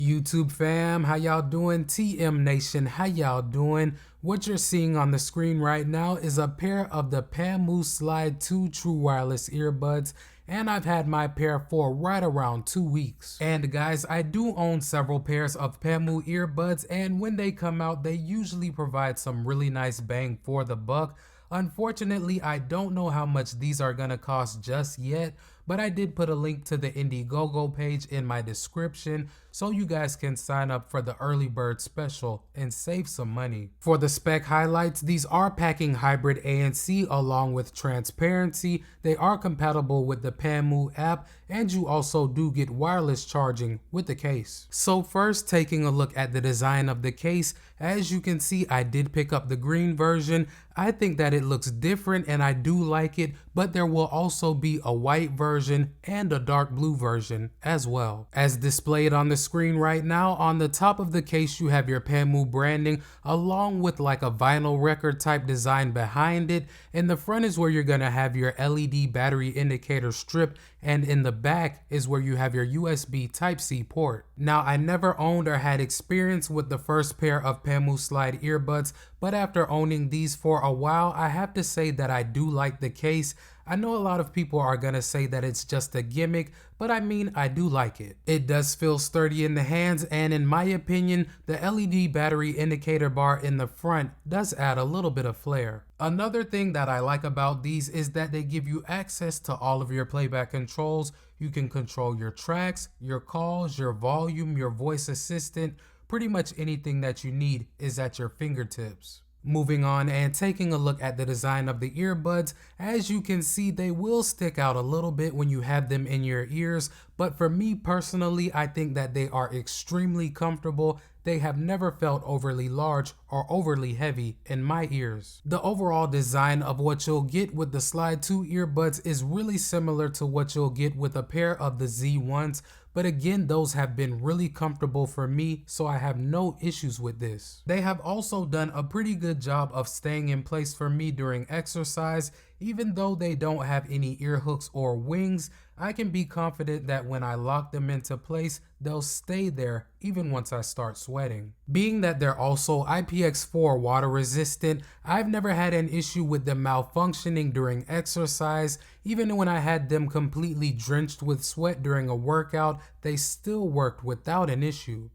YouTube fam, how y'all doing? TM Nation, how y'all doing? What you're seeing on the screen right now is a pair of the Pamu Slide 2 True Wireless earbuds, and I've had my pair for right around 2 weeks. And guys, I do own several pairs of Pamu earbuds, and when they come out, they usually provide some really nice bang for the buck. Unfortunately, I don't know how much these are gonna cost just yet, but I did put a link to the Indiegogo page in my description so you guys can sign up for the early bird special and save some money. For the spec highlights, these are packing hybrid ANC along with transparency. They are compatible with the Pamu app, and you also do get wireless charging with the case. So first, taking a look at the design of the case, as you can see, I did pick up the green version. I think that it looks different and I do like it, but there will also be a white version and a dark blue version as well. As displayed on the screen right now, on the top of the case you have your Pamu branding along with like a vinyl record type design behind it. In the front is where you're gonna have your LED battery indicator strip, and in the back is where you have your USB Type-C port. Now, I never owned or had experience with the first pair of Pamu Slide earbuds, but after owning these for a while, I have to say that I do like the case. I know a lot of people are gonna say that it's just a gimmick, but I mean, I do like it. It does feel sturdy in the hands, and in my opinion, the LED battery indicator bar in the front does add a little bit of flair. Another thing that I like about these is that they give you access to all of your playback controls. You can control your tracks, your calls, your volume, your voice assistant. Pretty much anything that you need is at your fingertips. Moving on and taking a look at the design of the earbuds, as you can see, they will stick out a little bit when you have them in your ears, but for me personally, I think that they are extremely comfortable. They have never felt overly large or overly heavy in my ears. The overall design of what you'll get with the Slide 2 earbuds is really similar to what you'll get with a pair of the Z1s, but again, those have been really comfortable for me, so I have no issues with this. They have also done a pretty good job of staying in place for me during exercise. Even though they don't have any ear hooks or wings, I can be confident that when I lock them into place, they'll stay there even once I start sweating. Being that they're also IPX4 water resistant, I've never had an issue with them malfunctioning during exercise. Even when I had them completely drenched with sweat during a workout, they still worked without an issue.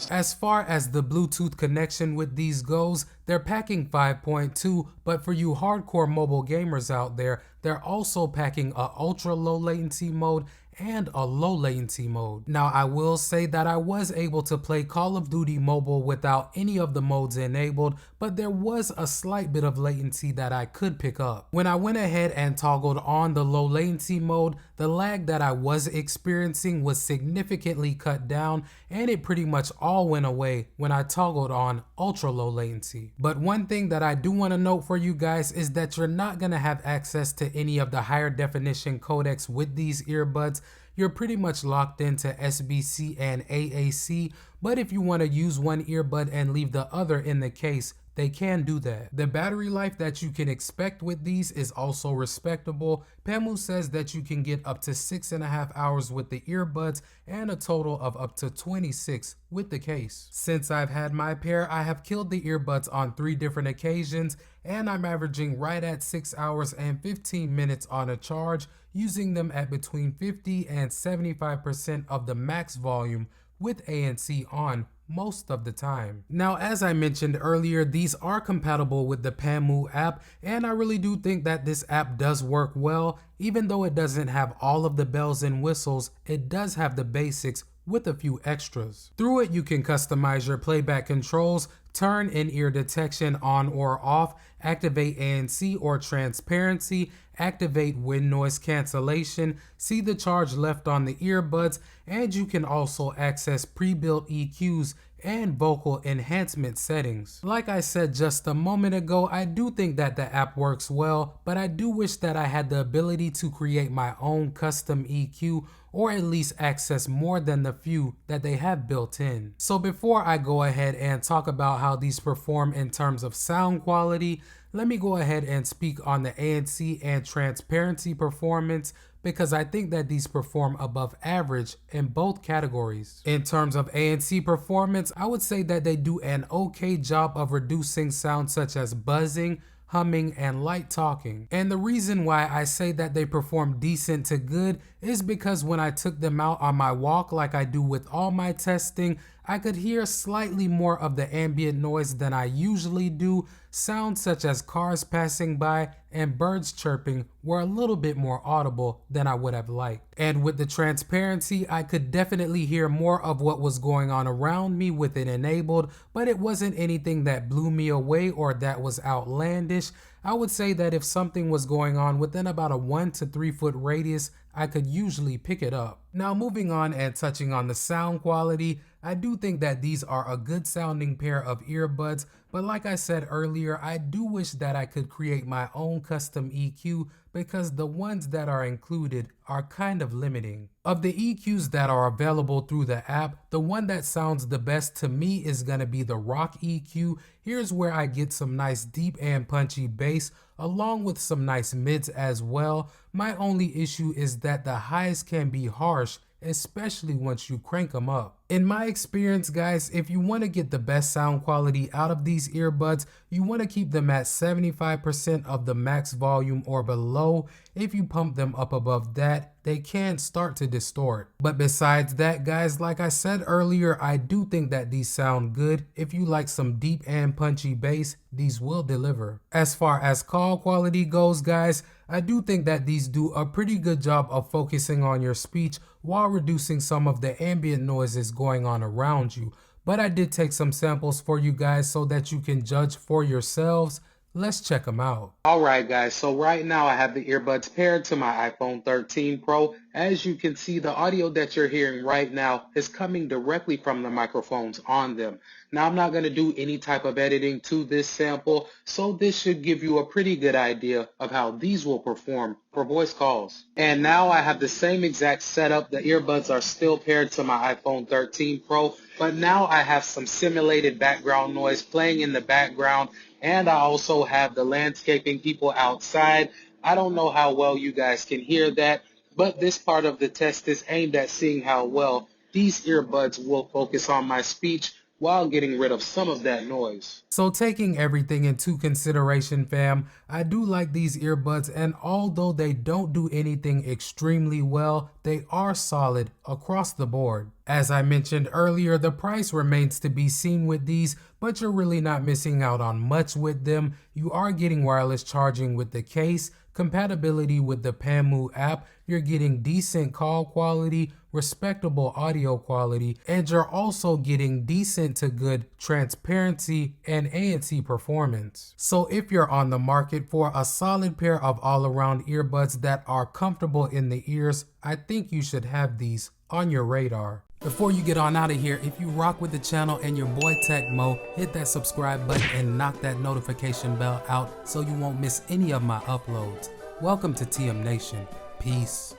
As far as the Bluetooth connection with these goes, they're packing 5.2, but for you hardcore mobile gamers out there, they're also packing a ultra low latency mode and a low latency mode. Now, I will say that I was able to play Call of Duty Mobile without any of the modes enabled, but there was a slight bit of latency that I could pick up. When I went ahead and toggled on the low latency mode, the lag that I was experiencing was significantly cut down, and it pretty much all went away when I toggled on ultra low latency. But one thing that I do want to note for you guys is that you're not going to have access to any of the higher definition codecs with these earbuds. You're pretty much locked into SBC and AAC, but if you want to use one earbud and leave the other in the case, they can do that. The battery life that you can expect with these is also respectable. Pamu says that you can get up to 6.5 hours with the earbuds and a total of up to 26 with the case. Since I've had my pair, I have killed the earbuds on 3 different occasions, and I'm averaging right at 6 hours and 15 minutes on a charge, using them at between 50 and 75% of the max volume with ANC on most of the time. Now, as I mentioned earlier, these are compatible with the Pamu app, and I really do think that this app does work well. Even though it doesn't have all of the bells and whistles, it does have the basics with a few extras. Through it, you can customize your playback controls, turn in-ear detection on or off, activate ANC or transparency, activate wind noise cancellation, see the charge left on the earbuds, and you can also access pre-built EQs and vocal enhancement settings. Like I said just a moment ago, I do think that the app works well, but I do wish that I had the ability to create my own custom EQ, or at least access more than the few that they have built in. So before I go ahead and talk about how these perform in terms of sound quality, let me go ahead and speak on the ANC and transparency performance, because I think that these perform above average in both categories. In terms of ANC performance, I would say that they do an okay job of reducing sounds such as buzzing, humming, and light talking. And the reason why I say that they perform decent to good is because when I took them out on my walk like I do with all my testing, I could hear slightly more of the ambient noise than I usually do. Sounds such as cars passing by and birds chirping were a little bit more audible than I would have liked. And with the transparency, I could definitely hear more of what was going on around me with it enabled, but it wasn't anything that blew me away or that was outlandish. I would say that if something was going on within about a 1 to 3 foot radius, I could usually pick it up. Now moving on and touching on the sound quality, I do think that these are a good sounding pair of earbuds, but like I said earlier, I do wish that I could create my own custom EQ, because the ones that are included are kind of limiting. Of the EQs that are available through the app, the one that sounds the best to me is gonna be the Rock EQ. Here's where I get some nice deep and punchy bass, along with some nice mids as well. My only issue is that the highs can be harsh, especially once you crank them up. In my experience, guys, if you want to get the best sound quality out of these earbuds, you want to keep them at 75% of the max volume or below. If you pump them up above that, they can start to distort. But besides that, guys, like I said earlier, I do think that these sound good. If you like some deep and punchy bass, these will deliver. As far as call quality goes, guys, I do think that these do a pretty good job of focusing on your speech while reducing some of the ambient noises going on around you. But I did take some samples for you guys so that you can judge for yourselves. Let's check them out. Alright guys, so right now I have the earbuds paired to my iPhone 13 Pro. As you can see, the audio that you're hearing right now is coming directly from the microphones on them. Now I'm not going to do any type of editing to this sample, so this should give you a pretty good idea of how these will perform for voice calls. And now I have the same exact setup. The earbuds are still paired to my iPhone 13 Pro, but now I have some simulated background noise playing in the background. And I also have the landscaping people outside. I don't know how well you guys can hear that, but this part of the test is aimed at seeing how well these earbuds will focus on my speech while getting rid of some of that noise. So taking everything into consideration, fam, I do like these earbuds, and although they don't do anything extremely well, they are solid across the board. As I mentioned earlier, the price remains to be seen with these, but you're really not missing out on much with them. You are getting wireless charging with the case, compatibility with the Pamu app, you're getting decent call quality, respectable audio quality, and you're also getting decent to good transparency and ANC performance. So if you're on the market for a solid pair of all-around earbuds that are comfortable in the ears, I think you should have these on your radar. Before you get on out of here, if you rock with the channel and your boy Techmo, hit that subscribe button and knock that notification bell out so you won't miss any of my uploads. Welcome to TM Nation. Peace.